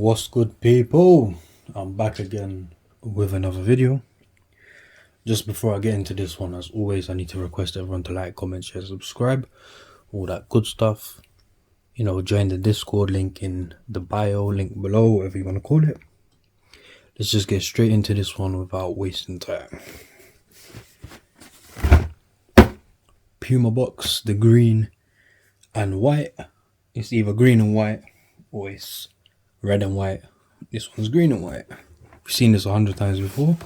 What's good, people? I'm back again with another video. Just before I get into this one, as always, I need to request everyone to like, comment, share, subscribe, all that good stuff. You know, join the Discord, link in the bio, link below, whatever you want to call it. Let's just get straight into this one without wasting time. Puma box, the green and white. It's either green and white or it's red and white. This one's green and white. We've seen this 100 times before.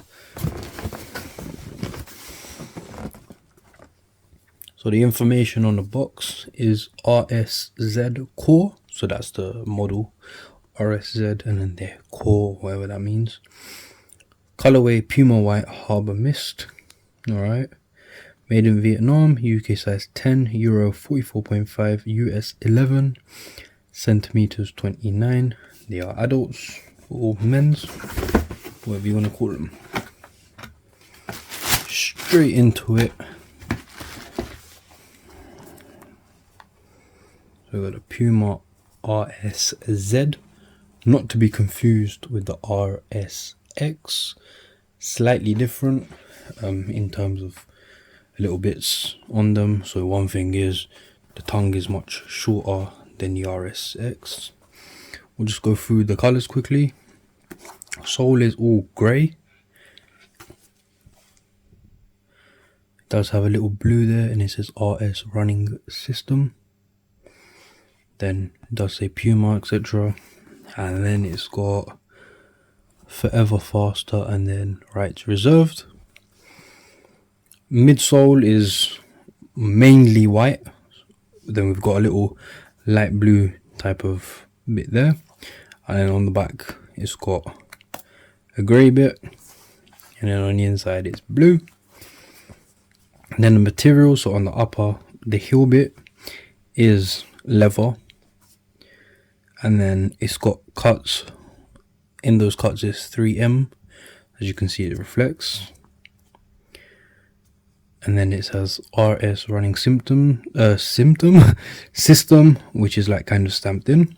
So the information on the box is RSZ core. So that's the model, RSZ, and then their core, whatever that means. Colorway Puma White Harbor Mist. Alright. Made in Vietnam, UK size 10, Euro 44.5, US 11, centimeters 29. They are adults or men's, whatever you want to call them. Straight into it. So we got a Puma RSZ, not to be confused with the RSX. Slightly different in terms of little bits on them. So one thing is the tongue is much shorter than the RSX. We'll just go through the colors quickly. Sole is all grey. It does have a little blue there and it says RS running system. Then it does say Puma, etc. And then it's got forever faster and then rights reserved. Midsole is mainly white. Then we've got a little light blue type of bit there. And then on the back it's got a grey bit. And then on the inside it's blue. And then the material, so on the upper, the heel bit is leather. And then it's got cuts. In those cuts is 3M. As you can see, it reflects. And then it says RS running system, which is like kind of stamped in.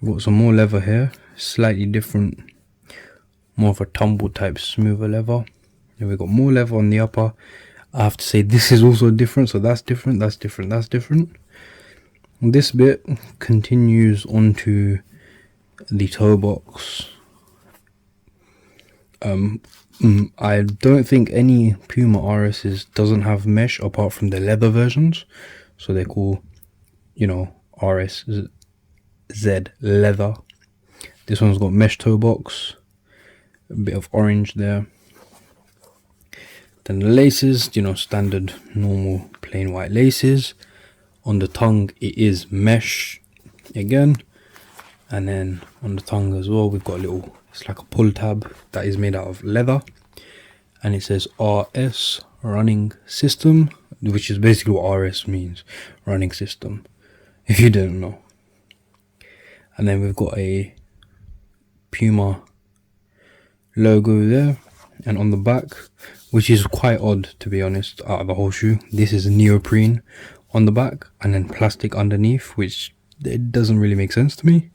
We've got some more leather here, slightly different, more of a tumble type, smoother leather. And we've got more leather on the upper. I have to say this is also different, so that's different, that's different, that's different. This bit continues onto the toe box. I don't think any Puma RSs doesn't have mesh apart from the leather versions. So they're called, you know, RSZ leather. This one's got mesh toe box, a bit of orange there. Then the laces, you know, standard normal plain white laces. On the tongue it is mesh again, and then on the tongue as well we've got a little, it's like a pull tab that is made out of leather, and it says RS running system, which is basically what RS means, running system, if you didn't know. And then we've got a Puma logo there, and on the back, which is quite odd to be honest, out of the whole shoe, this is neoprene on the back and then plastic underneath, which it doesn't really make sense to me.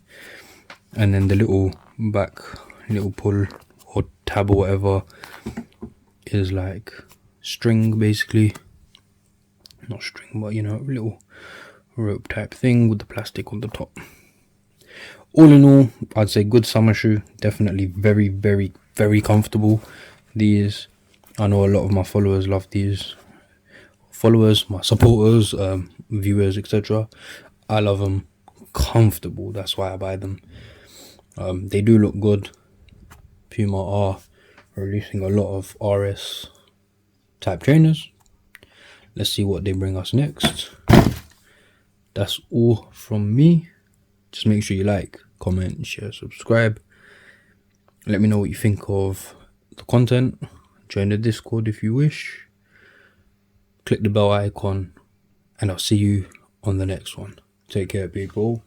And then the little back, little pull or tab or whatever is like string, basically. Not string, but you know, a little rope type thing with the plastic on the top. All in all, I'd say good summer shoe. Definitely very, very, very comfortable. These, I know a lot of my followers love these. Followers, my supporters, viewers, etc. I love them. Comfortable, that's why I buy them. They do look good. Puma are releasing a lot of RS type trainers. Let's see what they bring us next. That's all from me. Just make sure you like, comment, share, subscribe. Let me know what you think of the content. Join the Discord if you wish. Click the bell icon, and I'll see you on the next one. Take care, people.